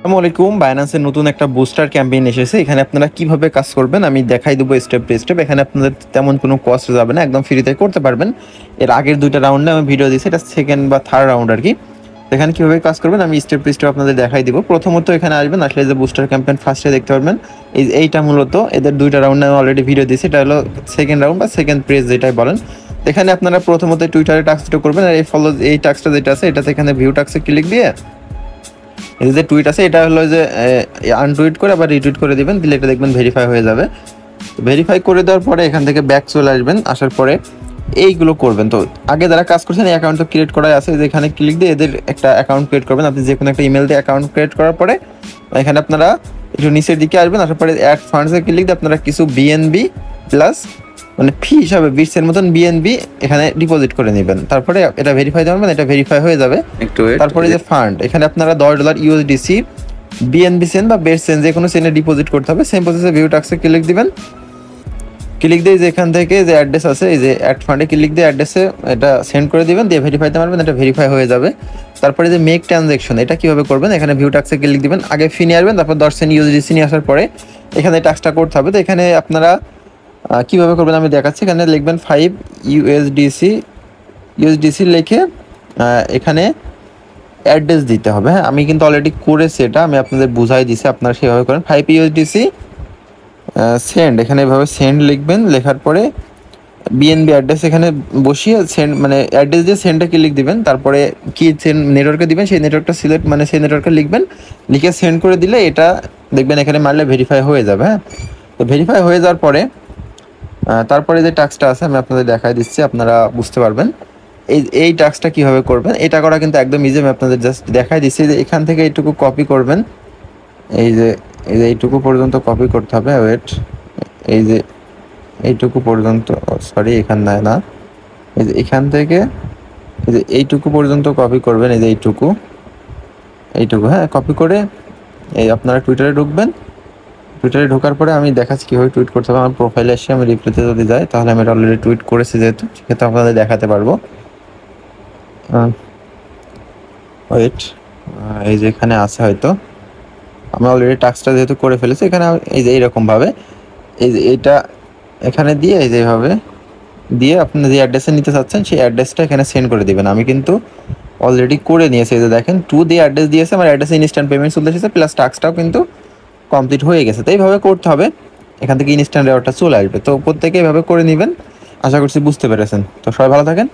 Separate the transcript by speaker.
Speaker 1: আসসালামু আলাইকুম। বাইন্যান্সের নতুন একটা বুস্টার ক্যাম্পেইন এসেছে। এখানে আপনারা কিভাবে কাজ করবেন আমি দেখাই দেবো স্টেপ বাই স্টেপ। এখানে আপনাদের তেমন কোনো কস্ট যাবে না, একদম ফ্রিতে করতে পারবেন। এর আগের দুইটা রাউন্ডে আমি ভিডিও দিয়েছি, এটা সেকেন্ড বা থার্ড রাউন্ড আর কি। এখানে কিভাবে কাজ করবেন আমি স্টেপ বাই স্টেপ আপনাদের দেখাই দিব। প্রথমত এখানে আসবেন, আসলে যে বুস্টার ক্যাম্পেইন ফার্স্টে দেখতে পারবেন এইটা মূলত এদের দুইটা রাউন্ডে আমি অলরেডি ভিডিও দিয়েছি। এটা হলো সেকেন্ড রাউন্ড বা সেকেন্ড প্রেস যেটাই বলেন। এখানে আপনারা প্রথমত টুইটারে টাস্কটা করবেন, আর এই টাস্কটা যেটা আছে এটাতে এখানে ভিউ টাস্কে ক্লিক দিয়ে এই যে টুইট আছে এটা হলো যে আনটুইট করে আবার রিটুইট করে দিবেন, দিলে এটা দেখবেন ভেরিফাই হয়ে যাবে। ভেরিফাই করে দেওয়ার পরে এখান থেকে ব্যাক চলে আসবেন, আসার পরে এইগুলো করবেন। তো আগে যারা কাজ করছেন এই অ্যাকাউন্ট তো ক্রিয়েট করাই আছে, যে এখানে ক্লিক দিয়ে এদের একটা অ্যাকাউন্ট ক্রিয়েট করবেন। আপনি যে কোনো একটা ইমেল দিয়ে অ্যাকাউন্ট ক্রিয়েট করার পরে এখানে আপনারা একটু নিচের দিকে আসবেন, আসার পরে অ্যাড ফান্ডসে ক্লিক দিয়ে আপনারা কিছু বিএনবি প্লাস মানে ফি হিসাবে 20 এর মতন বিএনবি এখানে ডিপোজিট করে নেবেন। তারপরে এটা ভেরিফাই দেবেন, এটা ভেরিফাই হয়ে যাবে। তারপরে যে ফান্ড এখানে আপনারা $10 ইউএসডিসি বিএনবি সেন বা বেস্ট সেন যে কোনো সেনে ডিপোজিট করতে হবে। সেম প্রসেসে ভিউ টাক্সে ক্লিক দিবেন। ক্লিক দিয়ে যে এখান থেকে যে অ্যাড্রেস আছে এই যে অ্যাড ফান্ডে ক্লিক দিয়ে অ্যাড্রেসে এটা সেন্ড করে দিবেন, দিয়ে ভেরিফাইতে মারবেন, এটা ভেরিফাই হয়ে যাবে। তারপরে যে মেক ট্রানজ্যাকশন এটা কিভাবে করবেন, এখানে ভিউ টাক্সে ক্লিক দিবেন, আগে ফি নিয়ে আসবেন, তারপর 10 সেন্ট ইউএসডিসি নিয়ে আসার পরে এখানে টাক্সটা করতে হবে। তো এখানে আপনারা কিভাবে করবেন আমি দেখাচ্ছি। এখানে লিখবেন 5 ইউএসডিসি লিখে এখানে অ্যাড্রেস দিতে হবে। হ্যাঁ, আমি কিন্তু অলরেডি করেছি, এটা আমি আপনাদের বুঝাই দিছি, আপনারা সেভাবে করেন। 5 ইউএসডিসি সেন্ড, এখানে এভাবে সেন্ড লিখবেন, লেখার পরে বিএনবি অ্যাড্রেস এখানে বসিয়ে সেন্ড মানে অ্যাড্রেস দিয়ে সেন্ডে ক্লিক দিবেন। তারপরে কি সেন্ড নেটওয়ার্কে দিবেন সেই নেটওয়ার্কটা সিলেক্ট মানে সেই নেটওয়ার্কে লিখবেন, লিখে সেন্ড করে দিলে এটা দেখবেন এখানে মারলে ভেরিফাই হয়ে যাবে। হ্যাঁ, তো ভেরিফাই হয়ে যাওয়ার পরে তারপরে যে টাস্কটা আছে আমি আপনাদের দেখাই দিচ্ছি, আপনারা বুঝতে পারবেন এই টাস্কটা কীভাবে করবেন। এটা করা কিন্তু একদম ইজি, আমি আপনাদের জাস্ট দেখাই দিচ্ছি। যে এখান থেকে এইটুকু কপি করবেন, এই যে এইটুকু পর্যন্ত কপি করতে হবে। ওয়েট, এই যে এইটুকু পর্যন্ত, সরি এখান না, এই যে এখান থেকে এই যে এইটুকু পর্যন্ত কপি করবেন, এই যে এইটুকু হ্যাঁ, কপি করে এই আপনারা টুইটারে ঢুকবেন। টুইটারে ঢোকার পরে আমি দেখাচ্ছি কীভাবে টুইট করতে হবে। আমার প্রোফাইলে এসে আমি রিপ্লেতে যদি যাই তাহলে আমি এটা অলরেডি টুইট করেছি, যেহেতু সেক্ষেত্রে আপনাদের দেখাতে পারবো। ওয়েট, এই যে এখানে আছে হয়তো, আমি অলরেডি টাস্কটা যেহেতু করে ফেলেছি, এখানে এই যে এইরকমভাবে এই যে এইটা এখানে দিয়ে এই যেভাবে দিয়ে আপনি যে অ্যাড্রেসে নিতে চাচ্ছেন সেই অ্যাড্রেসটা এখানে সেন্ড করে দিবেন। আমি কিন্তু অলরেডি করে নিয়েছি, এই যে দেখেন দিয়ে অ্যাড্রেস দিয়েছে, আমার অ্যাড্রেসে ইনস্ট্যান্ট পেমেন্ট চলে এসেছে, প্লাস টাস্কটাও কিন্তু কমপ্লিট হয়ে গেছে। তো এইভাবে করতে হবে, এখান থেকে ইনস্ট্যান্ট রেওয়ার্ডটা চলে আসবে। তো প্রত্যেকে এভাবে করে নেবেন। আশা করছি বুঝতে পেরেছেন। তো সবাই ভালো থাকেন।